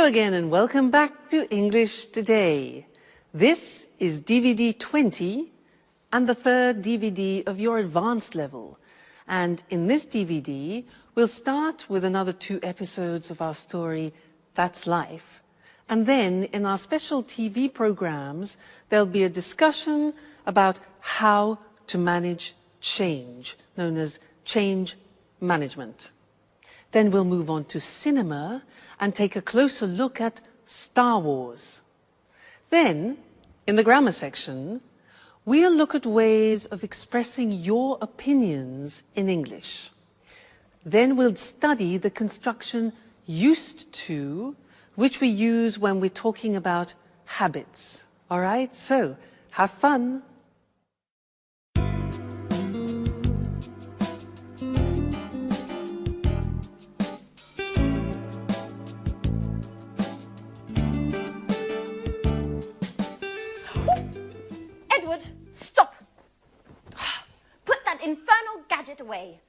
Hello again and welcome back to English Today. This is DVD 20 and the third DVD of your advanced level. And in this DVD, we'll start with another 2 episodes of our story, That's Life. And then in our special TV programs, there'll be a discussion about how to manage change, known as change management. Then we'll move on to cinema and take a closer look at Star Wars. Then, in the grammar section, we'll look at ways of expressing your opinions in English. Then we'll study the construction used to, which we use when we're talking about habits. All right? So, have fun. Edward, stop! Put that infernal gadget away.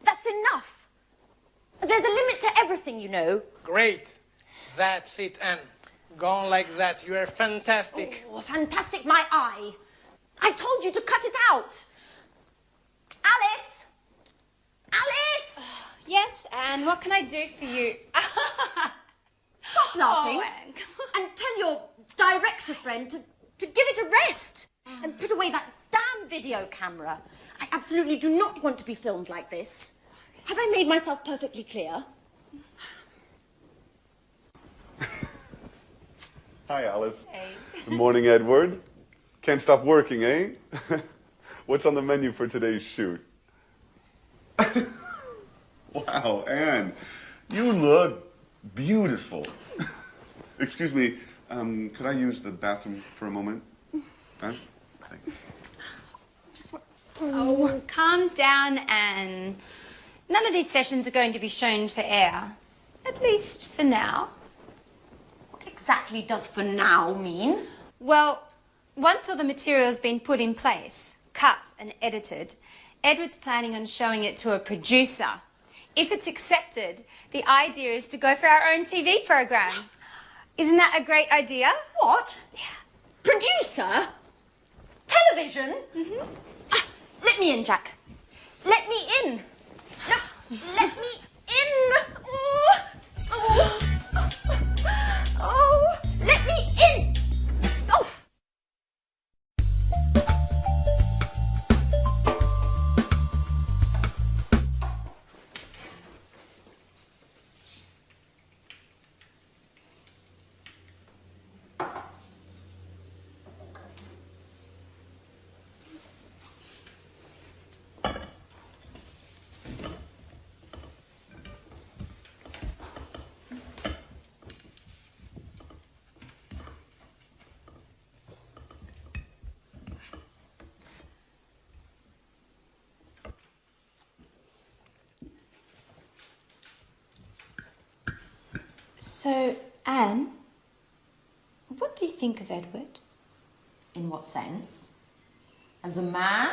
That's enough. There's a limit to everything, you know. Great. That's it, Anne. Go on like that. You are fantastic. Oh, fantastic, my eye. I told you to cut it out. Alice! Alice! Yes, Anne, what can I do for you? Stop laughing. Oh, Anne, come on. And tell your director friend to give it a rest. And put away that damn video camera. I absolutely do not want to be filmed like this. Have I made myself perfectly clear? Hi, Alice. Hey. Good morning, Edward. Can't stop working, eh? What's on the menu for today's shoot? Wow, Anne, you look beautiful. Excuse me, could I use the bathroom for a moment? Huh? Thanks. Oh, calm down, Anne. None of these sessions are going to be shown for air. At least for now. What exactly does for now mean? Well, once all the material's been put in place, cut and edited, Edward's planning on showing it to a producer. If it's accepted, the idea is to go for our own TV program. Isn't that a great idea? What? Yeah. Producer? Television? Mm-hmm. Let me in, Jack. Let me in. No, let me in. Oh, oh, oh, let me in. Oh. So, Anne, what do you think of Edward? In what sense? As a man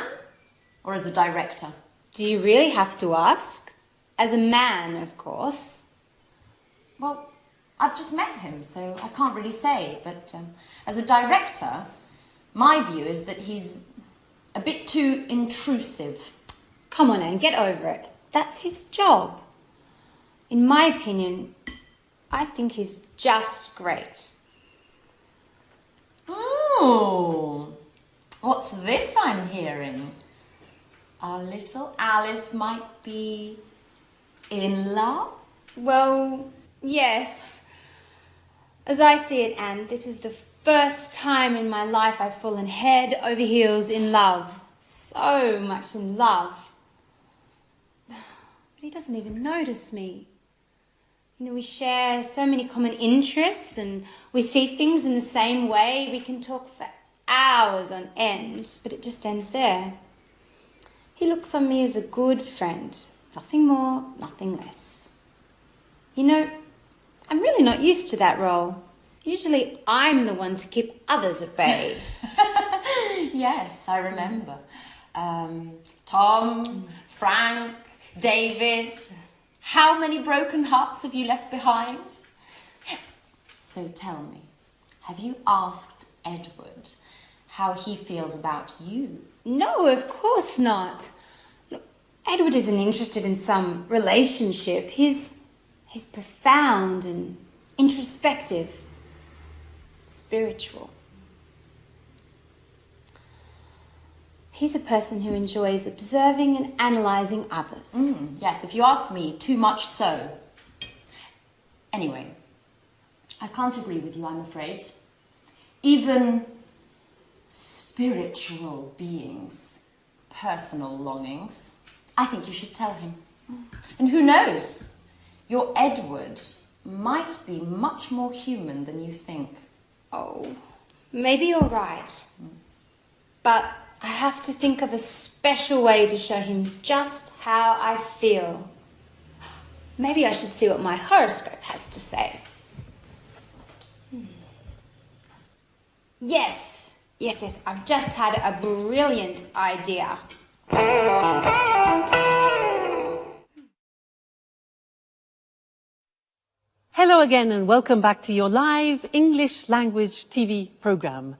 or as a director? Do you really have to ask? As a man, of course. Well, I've just met him, so I can't really say. But as a director, my view is that he's a bit too intrusive. Come on, Anne, get over it. That's his job. In my opinion, I think he's just great. Ooh, what's this I'm hearing? Our little Alice might be in love? Well, yes. As I see it, Anne, this is the first time in my life I've fallen head over heels in love. So much in love. But he doesn't even notice me. You know, we share so many common interests and we see things in the same way. We can talk for hours on end, but it just ends there. He looks on me as a good friend. Nothing more, nothing less. You know, I'm really not used to that role. Usually I'm the one to keep others at bay. Yes, I remember. Tom, Frank, David. How many broken hearts have you left behind? So tell me, have you asked Edward how he feels about you? No, of course not. Look, Edward isn't interested in some relationship. He's profound and introspective, spiritual. He's a person who enjoys observing and analysing others. Yes, if you ask me, too much so. Anyway, I can't agree with you, I'm afraid. Even spiritual beings, personal longings, I think you should tell him. And who knows, your Edward might be much more human than you think. Oh, maybe you're right. But I have to think of a special way to show him just how I feel. Maybe I should see what my horoscope has to say. Yes, I've just had a brilliant idea. Hello again and welcome back to your live English language TV program.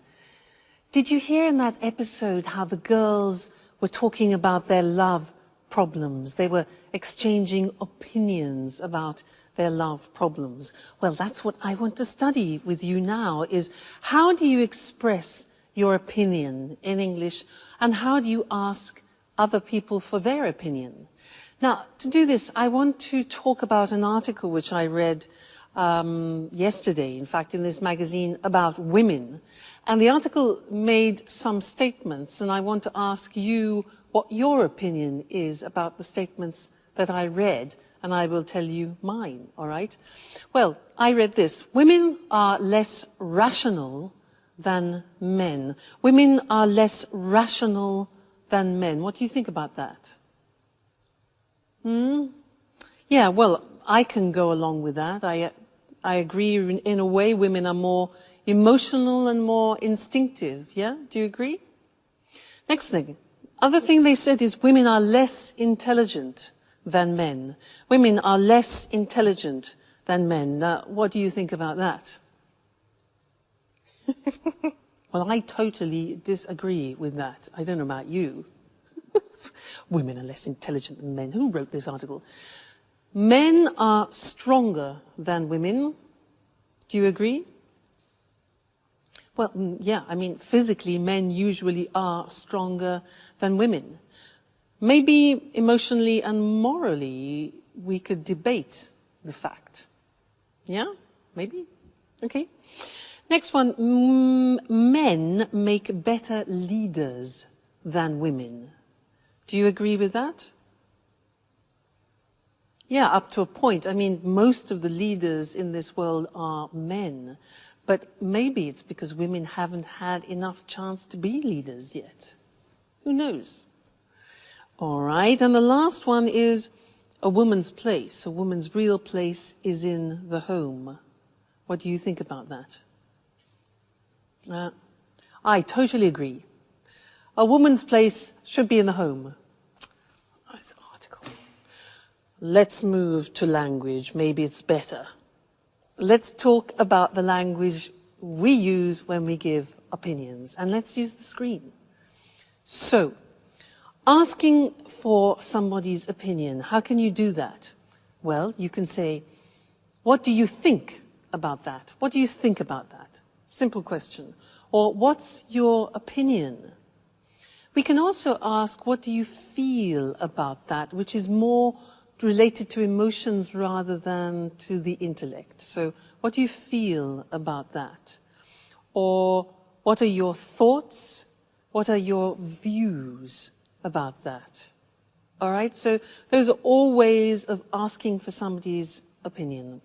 Did you hear in that episode how the girls were talking about their love problems? They were exchanging opinions about their love problems. Well, that's what I want to study with you now, is how do you express your opinion in English and how do you ask other people for their opinion? Now, to do this, I want to talk about an article which I read yesterday, in fact, in this magazine about women. And the article made some statements, and I want to ask you what your opinion is about the statements that I read, and I will tell you mine, all right? Well, I read this. Women are less rational than men. Women are less rational than men. What do you think about that? Yeah, well, I can go along with that. I agree in a way women are more emotional and more instinctive, yeah? Do you agree? Next thing. Other thing they said is women are less intelligent than men. Women are less intelligent than men. Now, what do you think about that? Well, I totally disagree with that. I don't know about you. Women are less intelligent than men. Who wrote this article? Men are stronger than women. Do you agree? Well, yeah, I mean, physically, men usually are stronger than women. Maybe emotionally and morally, we could debate the fact. Yeah? Maybe? Okay. Next one. Men make better leaders than women. Do you agree with that? Yeah, up to a point. I mean, most of the leaders in this world are men. But maybe it's because women haven't had enough chance to be leaders yet. Who knows? All right, and the last one is a woman's place. A woman's real place is in the home. What do you think about that? I totally agree. A woman's place should be in the home. Nice article. Let's move to language. Maybe it's better. Let's talk about the language we use when we give opinions. And let's use the screen. So, asking for somebody's opinion, how can you do that? Well, you can say, what do you think about that? What do you think about that? Simple question. Or, what's your opinion? We can also ask, what do you feel about that, which is more related to emotions rather than to the intellect. So, what do you feel about that? Or, what are your thoughts? What are your views about that? All right, so those are all ways of asking for somebody's opinion.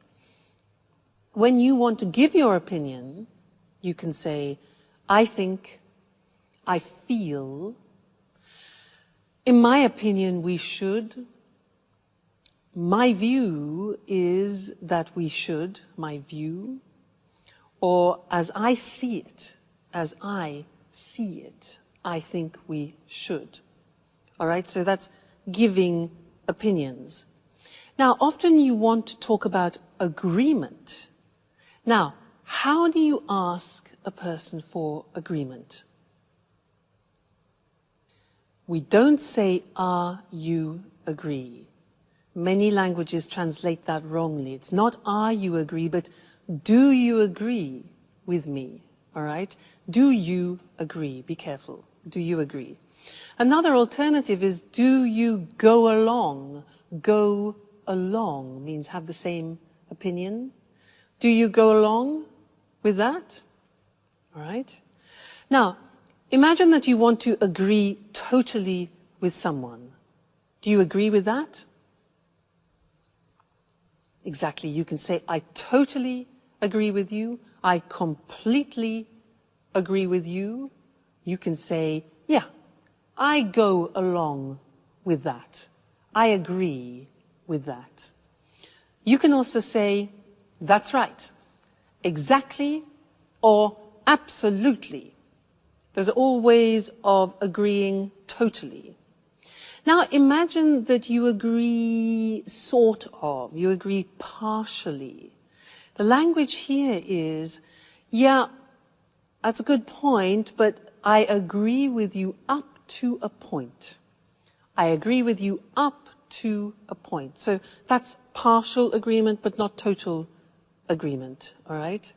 When you want to give your opinion, you can say, I think, I feel, in my opinion, we should. My view is that we should, my view. Or as I see it, I think we should. All right, so that's giving opinions. Now, often you want to talk about agreement. Now, how do you ask a person for agreement? We don't say, are you agree? Many languages translate that wrongly. It's not are you agree, but do you agree with me? All right? Do you agree? Be careful. Do you agree? Another alternative is do you go along? Go along means have the same opinion. Do you go along with that? All right? Now, imagine that you want to agree totally with someone. Do you agree with that? Exactly. You can say, I totally agree with you. I completely agree with you. You can say, yeah, I go along with that. I agree with that. You can also say, that's right, exactly, or absolutely. There's all ways of agreeing totally. Now imagine that you agree sort of, you agree partially. The language here is, yeah, that's a good point, but I agree with you up to a point. I agree with you up to a point. So that's partial agreement, but not total agreement, all right?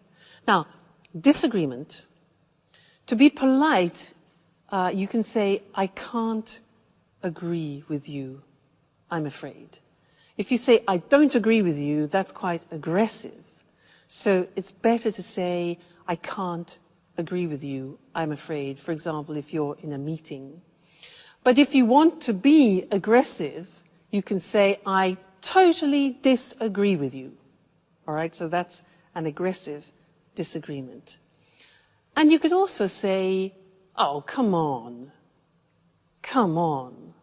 Now, disagreement. To be polite, you can say, I can't agree with you, I'm afraid. If you say, I don't agree with you, that's quite aggressive. So it's better to say, I can't agree with you, I'm afraid, for example, if you're in a meeting. But if you want to be aggressive, you can say, I totally disagree with you. All right, so that's an aggressive disagreement. And you could also say, oh, come on. Come on.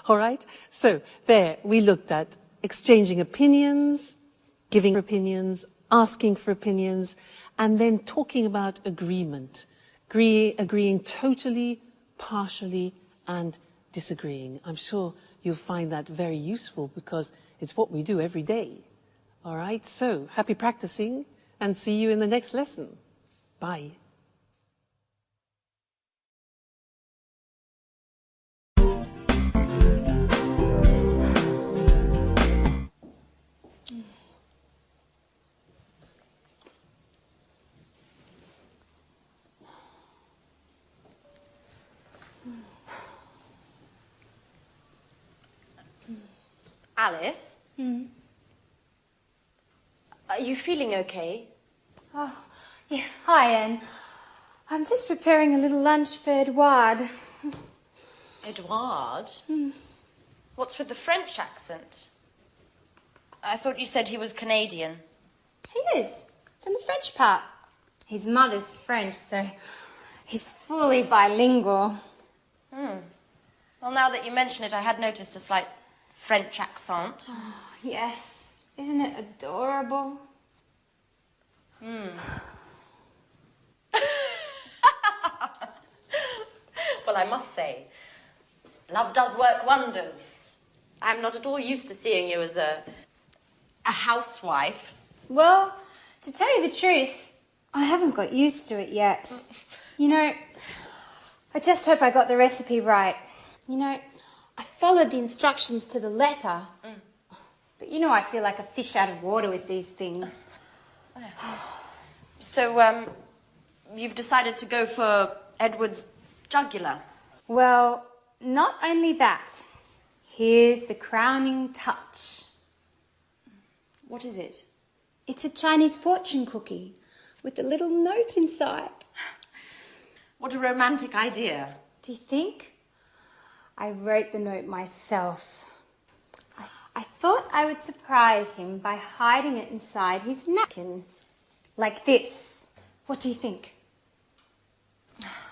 All right? So there, we looked at exchanging opinions, giving opinions, asking for opinions, and then talking about agreement. Agreeing totally, partially, and disagreeing. I'm sure you'll find that very useful because it's what we do every day. All right? So, happy practicing, and see you in the next lesson. Bye. Alice? Are you feeling okay? Oh, yeah. Hi, Anne. I'm just preparing a little lunch for Edouard. Edouard? What's with the French accent? I thought you said he was Canadian. He is, from the French part. His mother's French, so he's fully bilingual. Well, now that you mention it, I had noticed a slight French accent. Oh, yes. Isn't it adorable? Well, I must say, love does work wonders. I'm not at all used to seeing you as a housewife. Well, to tell you the truth, I haven't got used to it yet. You know, I just hope I got the recipe right. You know, I followed the instructions to the letter. But you know I feel like a fish out of water with these things. So, you've decided to go for Edward's jugular? Well, not only that. Here's the crowning touch. What is it? It's a Chinese fortune cookie with a little note inside. What a romantic idea. Do you think? I wrote the note myself. I thought I would surprise him by hiding it inside his napkin. Like this. What do you think?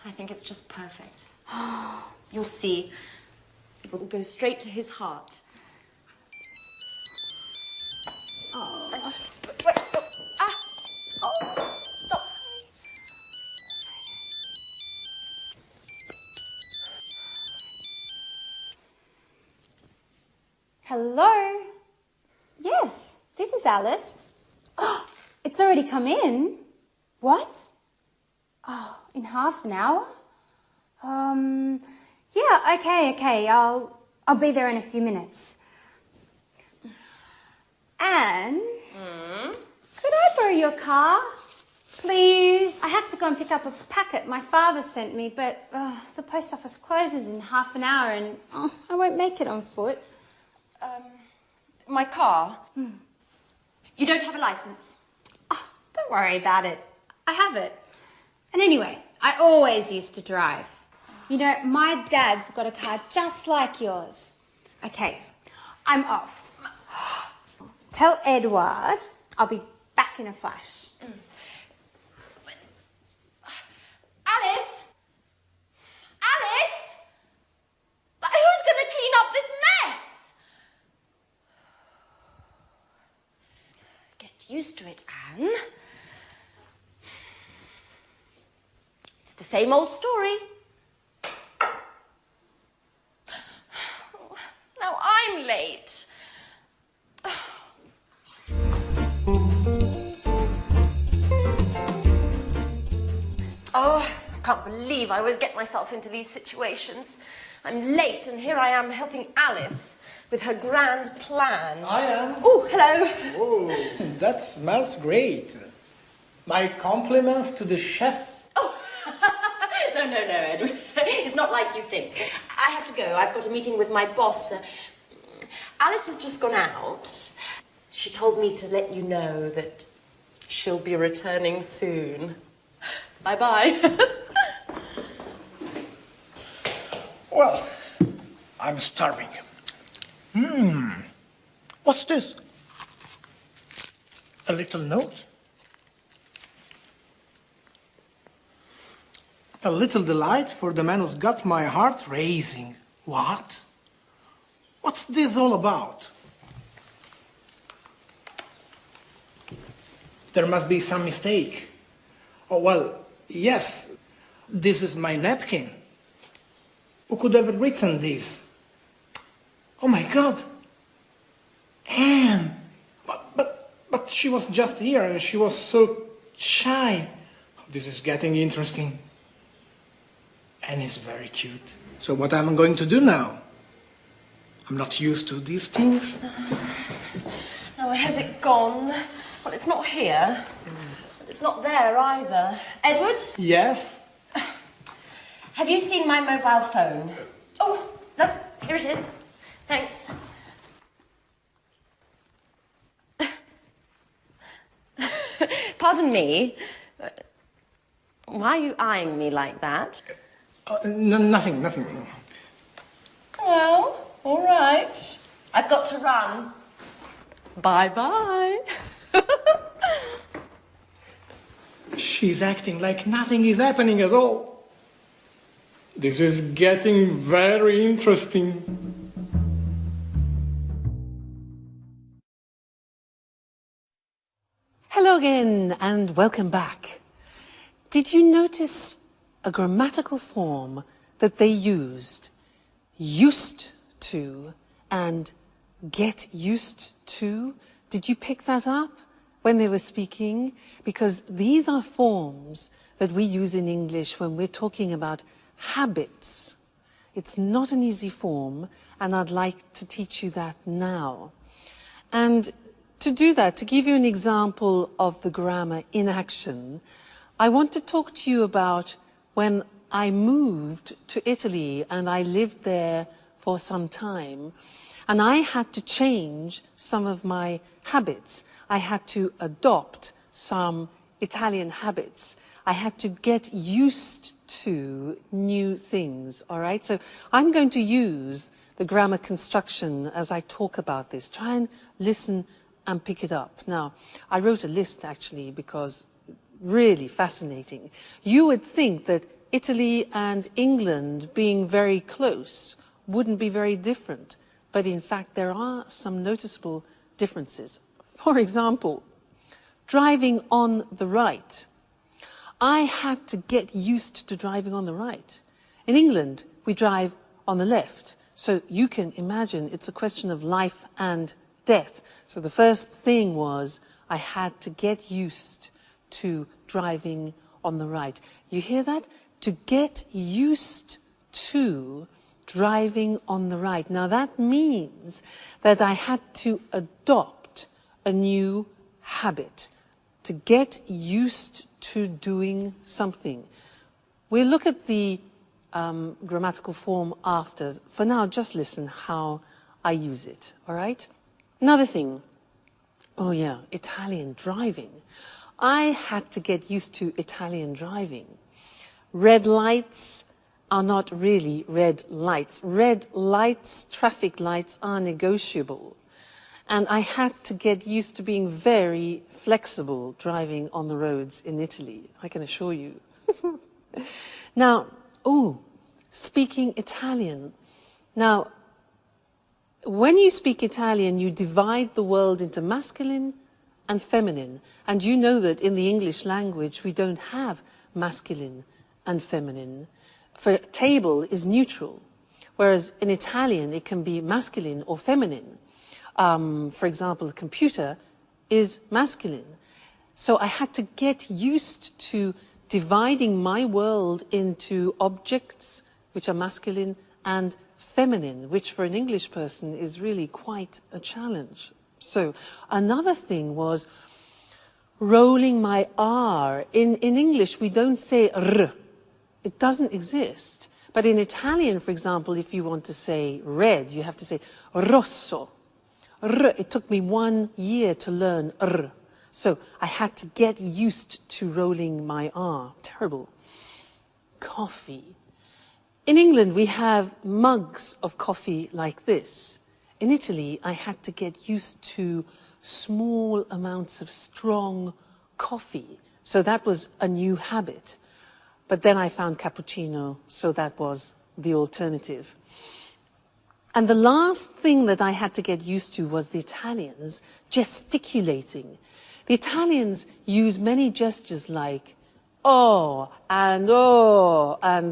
I think it's just perfect. You'll see. It will go straight to his heart. Oh. Wait, stop. Hello? Yes, this is Alice. Oh, It's already come in. What? Oh, in half an hour? Yeah, okay. I'll be there in a few minutes. Anne, could I borrow your car? Please? I have to go and pick up a packet my father sent me, but the post office closes in half an hour and I won't make it on foot. My car? You don't have a license? Oh, don't worry about it. I have it. And anyway, I always used to drive. You know, my dad's got a car just like yours. Okay, I'm off. Tell Edward I'll be back in a flash. Alice? Alice? But who's going to clean up this mess? Get used to it, Anne. It's the same old story. Now I'm late. Oh, I can't believe I always get myself into these situations. I'm late and here I am helping Alice with her grand plan. Hi, Anne. Oh, hello. Oh, that smells great. My compliments to the chef. Oh, no, Edward. It's not like you think. I have to go. I've got a meeting with my boss. Alice has just gone out. She told me to let you know that she'll be returning soon. Bye-bye. Well, I'm starving. What's this? A little note? A little delight for the man who's got my heart racing. What? What's this all about? There must be some mistake. Oh, well, yes, this is my napkin. Who could have written this? Oh my God, Anne! But she was just here and she was so shy. This is getting interesting. Anne is very cute. So what am I going to do now? I'm not used to these things. Now, has it gone? Well, it's not here. It's not there either. Edward? Yes? Have you seen my mobile phone? Oh, no, here it is. Thanks. Pardon me. Why are you eyeing me like that? Nothing. Well, all right. I've got to run. Bye-bye. She's acting like nothing is happening at all. This is getting very interesting. Hello again and welcome back. Did you notice a grammatical form that they used to and get used to? Did you pick that up when they were speaking? Because these are forms that we use in English when we're talking about habits. It's not an easy form, and I'd like to teach you that now. And to do that, to give you an example of the grammar in action, I want to talk to you about when I moved to Italy and I lived there for some time, and I had to change some of my habits. I had to adopt some Italian habits. I had to get used to new things, all right? So I'm going to use the grammar construction as I talk about this. Try and listen and pick it up. Now, I wrote a list actually because really fascinating. You would think that Italy and England being very close wouldn't be very different, but in fact there are some noticeable differences. For example, driving on the right. I had to get used to driving on the right. In England, we drive on the left. So you can imagine it's a question of life and death. So the first thing was, I had to get used to driving on the right. You hear that? To get used to driving on the right. Now that means that I had to adopt a new habit, to get used to doing something. We'll look at the grammatical form after. For now, just listen how I use it, all right? Another thing. Oh yeah, Italian driving. I had to get used to Italian driving. Red lights are not really red lights. Red lights, traffic lights, are negotiable. And I had to get used to being very flexible driving on the roads in Italy, I can assure you. Now, speaking Italian. Now, when you speak Italian, you divide the world into masculine and feminine. And you know that in the English language, we don't have masculine and feminine. For table is neutral, whereas in Italian, it can be masculine or feminine. For example, computer is masculine. So I had to get used to dividing my world into objects, which are masculine, and feminine, which for an English person is really quite a challenge. So another thing was rolling my R. In English, we don't say R. It doesn't exist. But in Italian, for example, if you want to say red, you have to say rosso. R. It took me 1 year to learn R. So I had to get used to rolling my R. Terrible. Coffee. In England, we have mugs of coffee like this. In Italy, I had to get used to small amounts of strong coffee. So that was a new habit. But then I found cappuccino, so that was the alternative. And the last thing that I had to get used to was the Italians gesticulating. The Italians use many gestures like and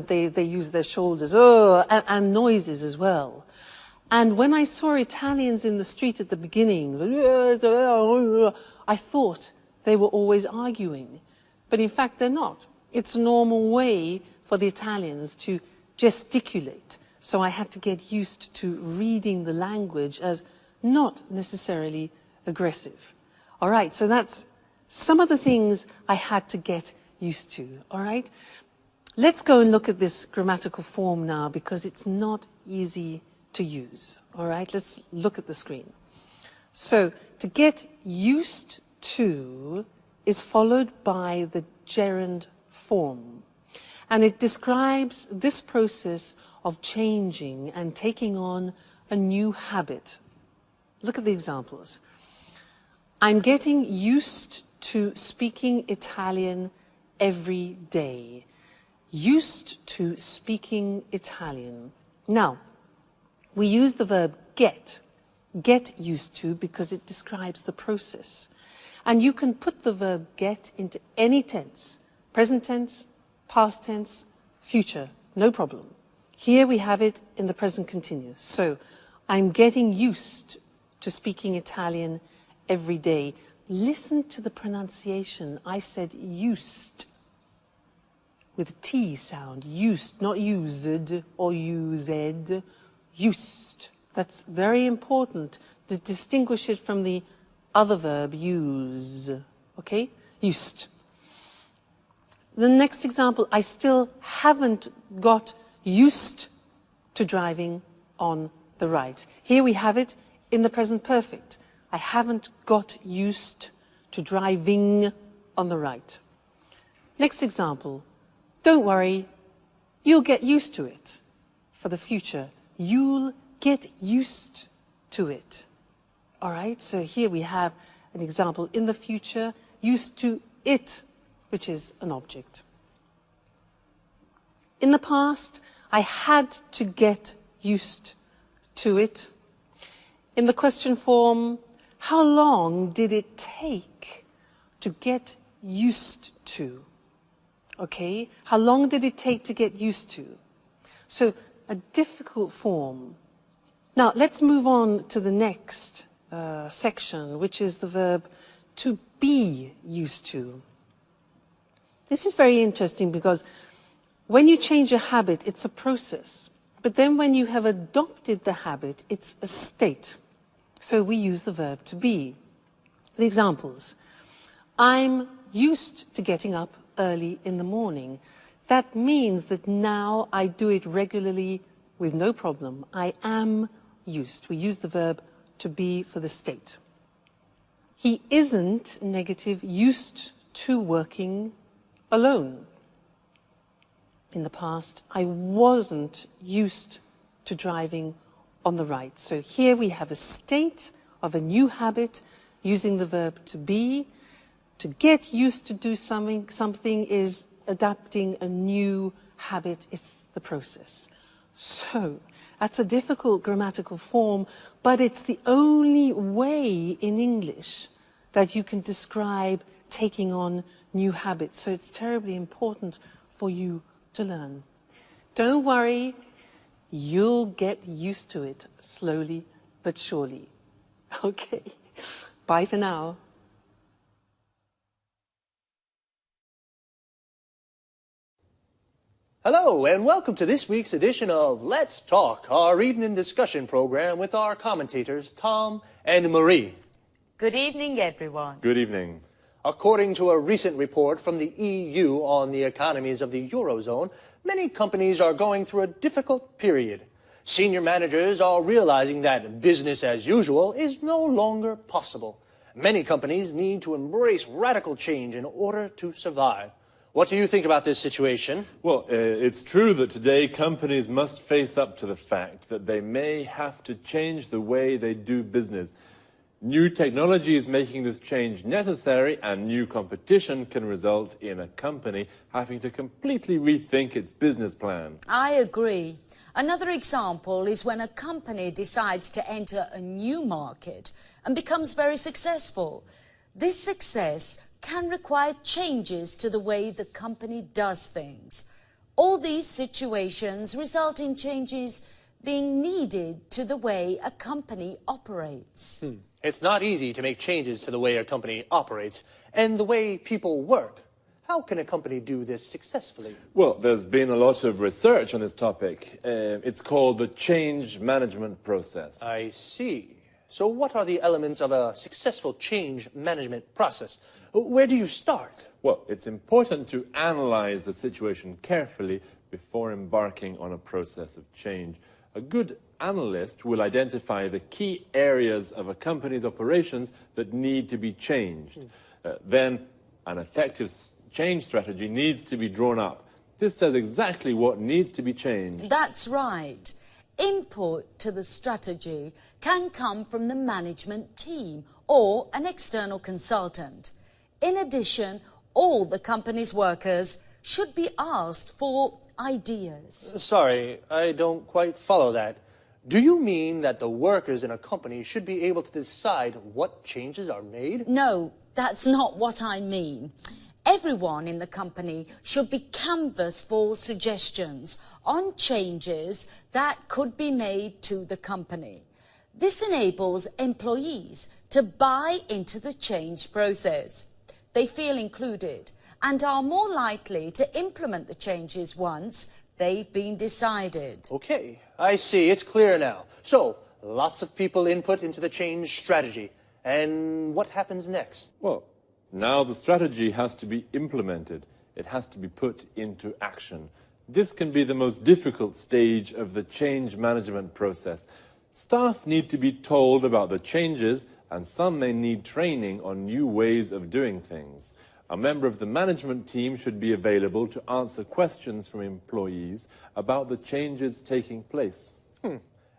they use their shoulders, and noises as well. And when I saw Italians in the street at the beginning, I thought they were always arguing. But in fact, they're not. It's a normal way for the Italians to gesticulate. So I had to get used to reading the language as not necessarily aggressive. All right, so that's some of the things I had to get used to, all right? Let's go and look at this grammatical form now because it's not easy to use, all right? Let's look at the screen. So to get used to is followed by the gerund form. And it describes this process of changing and taking on a new habit. Look at the examples. I'm getting used to speaking Italian every day. Used to speaking Italian. Now, we use the verb get used to, because it describes the process. And you can put the verb get into any tense. Present tense, past tense, future, no problem. Here we have it in the present continuous. So, I'm getting used to speaking Italian every day. Listen to the pronunciation. I said used with a T sound. Used, not used or used. Used. That's very important to distinguish it from the other verb, use. Okay? Used. The next example, I still haven't got used to driving on the right. Here we have it in the present perfect. I haven't got used to driving on the right. Next example, don't worry, you'll get used to it. For the future, you'll get used to it. All right, so here we have an example in the future, used to it, which is an object. In the past, I had to get used to it. In the question form, how long did it take to get used to? Okay, how long did it take to get used to? So, a difficult form. Now, let's move on to the next section, which is the verb to be used to. This is very interesting because when you change a habit, it's a process. But then when you have adopted the habit, it's a state. So we use the verb to be. The examples. I'm used to getting up early in the morning. That means that now I do it regularly with no problem. I am used. We use the verb to be for the state. He isn't, negative, used to working alone. In the past, I wasn't used to driving on the right. So here we have a state of a new habit using the verb to be. To get used to do something is adapting a new habit. It's the process. So that's a difficult grammatical form, but it's the only way in English that you can describe taking on new habits. So it's terribly important for you to learn. Don't worry, you'll get used to it slowly but surely. Okay, bye for now. Hello, and welcome to this week's edition of Let's Talk, our evening discussion program with our commentators, Tom and Marie. Good evening, everyone. Good evening. According to a recent report from the EU on the economies of the Eurozone, many companies are going through a difficult period. Senior managers are realizing that business as usual is no longer possible. Many companies need to embrace radical change in order to survive. What do you think about this situation? Well, it's true that today companies must face up to the fact that they may have to change the way they do business. New technology is making this change necessary, and new competition can result in a company having to completely rethink its business plan. I agree. Another example is when a company decides to enter a new market and becomes very successful. This success can require changes to the way the company does things. All these situations result in changes being needed to the way a company operates. It's not easy to make changes to the way a company operates and the way people work. How can a company do this successfully? Well, there's been a lot of research on this topic. It's called the change management process. I see. So what are the elements of a successful change management process? Where do you start? Well, it's important to analyze the situation carefully before embarking on a process of change. A good analyst will identify the key areas of a company's operations that need to be changed. Then an effective change strategy needs to be drawn up. This says exactly what needs to be changed. That's right. Input to the strategy can come from the management team or an external consultant. In addition, all the company's workers should be asked for ideas. Sorry, I don't quite follow that. Do you mean that the workers in a company should be able to decide what changes are made? No, that's not what I mean. Everyone in the company should be canvassed for suggestions on changes that could be made to the company. This enables employees to buy into the change process. They feel included and are more likely to implement the changes once they've been decided. Okay, I see. It's clear now. So, lots of people input into the change strategy. And what happens next? Well, now the strategy has to be implemented. It has to be put into action. This can be the most difficult stage of the change management process. Staff need to be told about the changes, and some may need training on new ways of doing things. A member of the management team should be available to answer questions from employees about the changes taking place.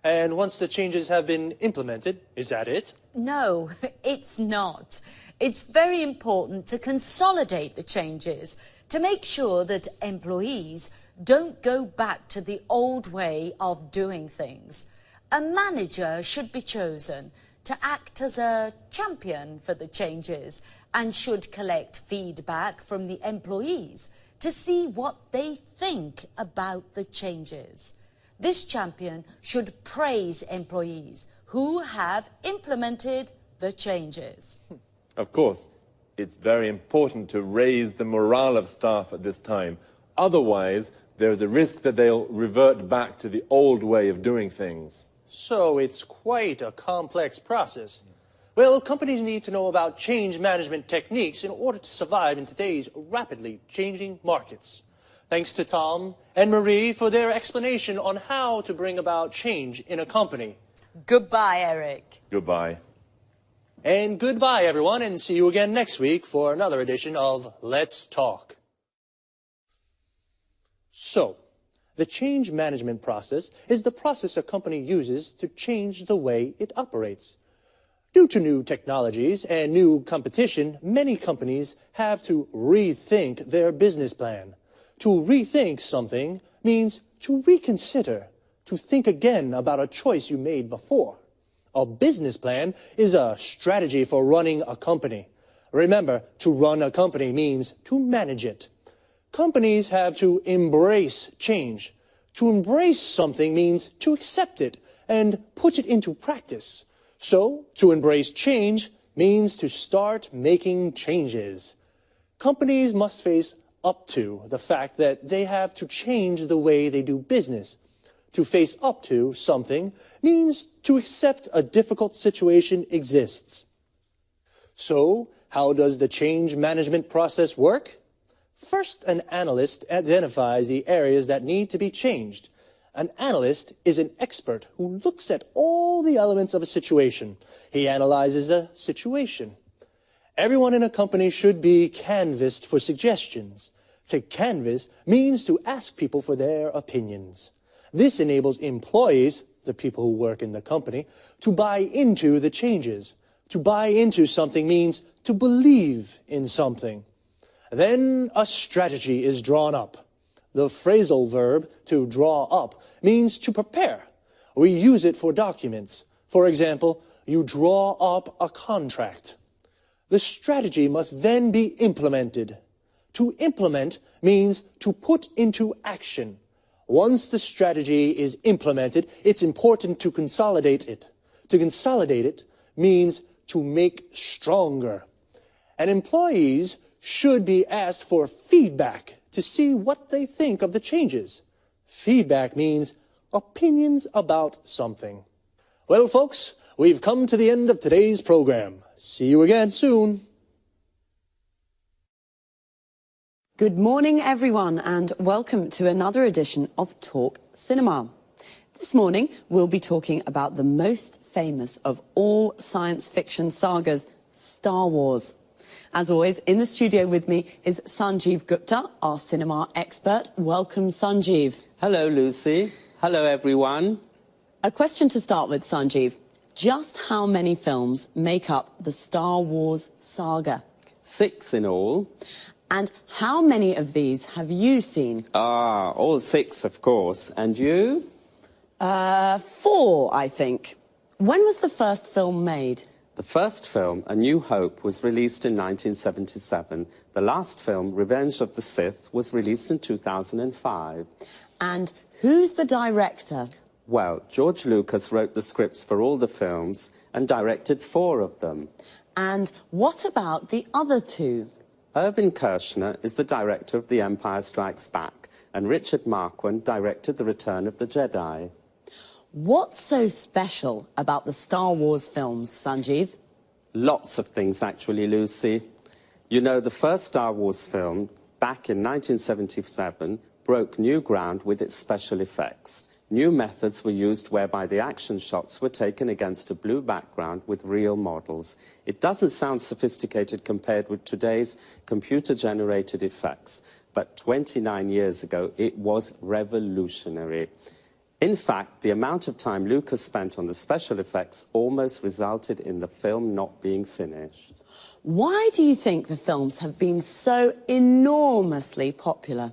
And once the changes have been implemented, is that it? No, it's not. It's very important to consolidate the changes to make sure that employees don't go back to the old way of doing things. A manager should be chosen to act as a champion for the changes and should collect feedback from the employees to see what they think about the changes. This champion should praise employees who have implemented the changes. Of course, it's very important to raise the morale of staff at this time. Otherwise, there is a risk that they'll revert back to the old way of doing things. So it's quite a complex process. Well, companies need to know about change management techniques in order to survive in today's rapidly changing markets. Thanks to Tom and Marie for their explanation on how to bring about change in a company. Goodbye, Eric. Goodbye. And goodbye, everyone, and see you again next week for another edition of Let's Talk. So, the change management process is the process a company uses to change the way it operates. Due to new technologies and new competition, many companies have to rethink their business plan. To rethink something means to reconsider, to think again about a choice you made before. A business plan is a strategy for running a company. Remember, to run a company means to manage it. Companies have to embrace change. To embrace something means to accept it and put it into practice. So, to embrace change means to start making changes. Companies must face up to the fact that they have to change the way they do business. To face up to something means to accept a difficult situation exists. So, how does the change management process work? First, an analyst identifies the areas that need to be changed. An analyst is an expert who looks at all the elements of a situation. He analyzes a situation. Everyone in a company should be canvassed for suggestions. To canvass means to ask people for their opinions. This enables employees, the people who work in the company, to buy into the changes. To buy into something means to believe in something. Then a strategy is drawn up. The phrasal verb to draw up means to prepare. We use it for documents. For example, you draw up a contract. The strategy must then be implemented. To implement means to put into action. Once the strategy is implemented, it's important to consolidate it. To consolidate it means to make stronger. And employees should be asked for feedback to see what they think of the changes. Feedback means opinions about something. Well, folks, we've come to the end of today's program. See you again soon. Good morning, everyone, and welcome to another edition of Talk Cinema. This morning, we'll be talking about the most famous of all science fiction sagas, Star Wars. As always, in the studio with me is Sanjeev Gupta, our cinema expert. Welcome, Sanjeev. Hello, Lucy. Hello, everyone. A question to start with, Sanjeev. Just how many films make up the Star Wars saga? 6 in all. And how many of these have you seen? All 6, of course. And you? 4, I think. When was the first film made? The first film, A New Hope, was released in 1977. The last film, Revenge of the Sith, was released in 2005. And who's the director? Well, George Lucas wrote the scripts for all the films and directed 4 of them. And what about the other 2? Irvin Kershner is the director of The Empire Strikes Back, and Richard Marquand directed The Return of the Jedi. What's so special about the Star Wars films, Sanjeev? Lots of things, actually, Lucy. You know, the first Star Wars film, back in 1977, broke new ground with its special effects. New methods were used whereby the action shots were taken against a blue background with real models. It doesn't sound sophisticated compared with today's computer-generated effects, but 29 years ago, it was revolutionary. In fact, the amount of time Lucas spent on the special effects almost resulted in the film not being finished. Why do you think the films have been so enormously popular?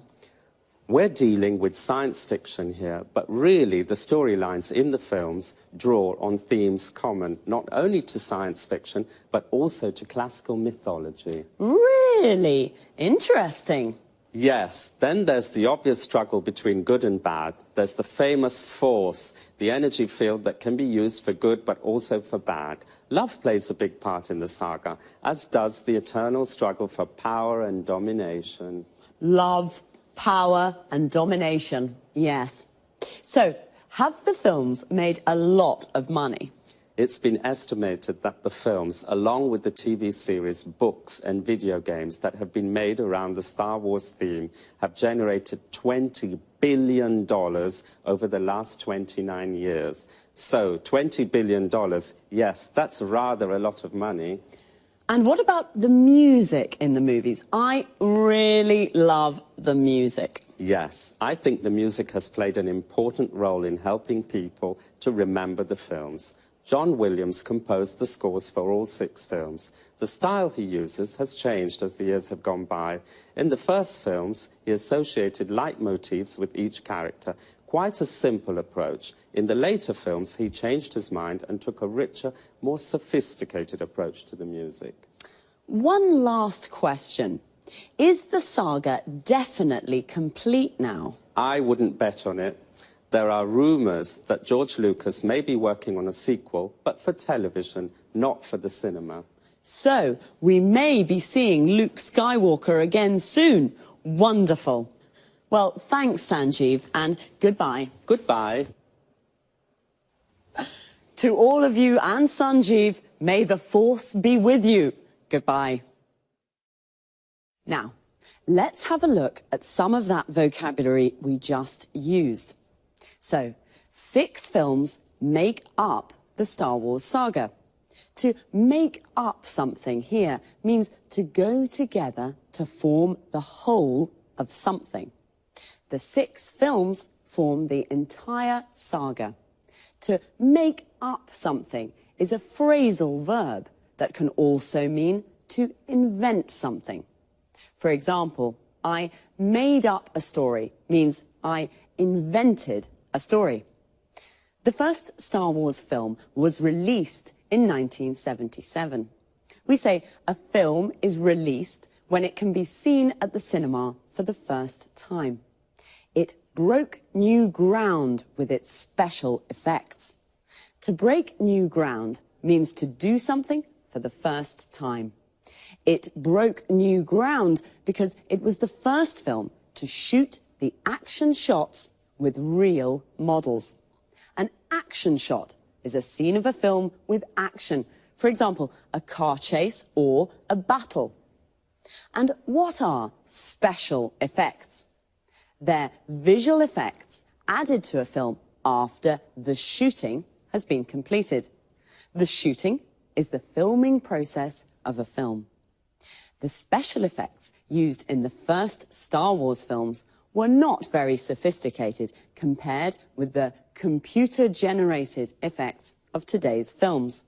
We're dealing with science fiction here, but really the storylines in the films draw on themes common not only to science fiction, but also to classical mythology. Really? Interesting. Yes, then there's the obvious struggle between good and bad. There's the famous force, the energy field that can be used for good but also for bad. Love plays a big part in the saga, as does the eternal struggle for power and domination. Love, power and domination, yes. So, have the films made a lot of money? It's been estimated that the films, along with the TV series, books and video games that have been made around the Star Wars theme, have generated $20 billion over the last 29 years. So, $20 billion, yes, that's rather a lot of money. And what about the music in the movies? I really love the music. Yes, I think the music has played an important role in helping people to remember the films. John Williams composed the scores for all 6 films. The style he uses has changed as the years have gone by. In the first films, he associated leitmotifs with each character, quite a simple approach. In the later films, he changed his mind and took a richer, more sophisticated approach to the music. One last question. Is the saga definitely complete now? I wouldn't bet on it. There are rumours that George Lucas may be working on a sequel, but for television, not for the cinema. So, we may be seeing Luke Skywalker again soon. Wonderful. Well, thanks, Sanjeev, and goodbye. Goodbye. To all of you and Sanjeev, may the force be with you. Goodbye. Now, let's have a look at some of that vocabulary we just used. So, 6 films make up the Star Wars saga. To make up something here means to go together to form the whole of something. The 6 films form the entire saga. To make up something is a phrasal verb that can also mean to invent something. For example, I made up a story means I invented a story. The first Star Wars film was released in 1977. We say a film is released when it can be seen at the cinema for the first time. It broke new ground with its special effects. To break new ground means to do something for the first time. It broke new ground because it was the first film to shoot the action shots with real models. An action shot is a scene of a film with action. For example, a car chase or a battle. And what are special effects? They're visual effects added to a film after the shooting has been completed. The shooting is the filming process of a film. The special effects used in the first Star Wars films were not very sophisticated compared with the computer-generated effects of today's films.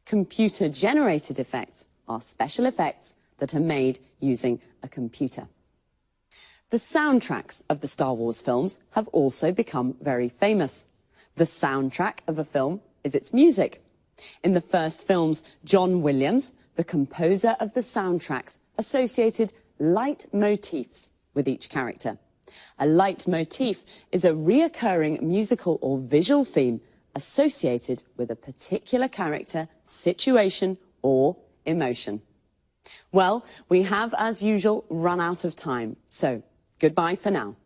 Computer-generated effects are special effects that are made using a computer. The soundtracks of the Star Wars films have also become very famous. The soundtrack of a film is its music. In the first films, John Williams, the composer of the soundtracks, associated leitmotifs with each character. A leitmotif is a reoccurring musical or visual theme associated with a particular character, situation, or emotion. Well, we have, as usual, run out of time, so goodbye for now.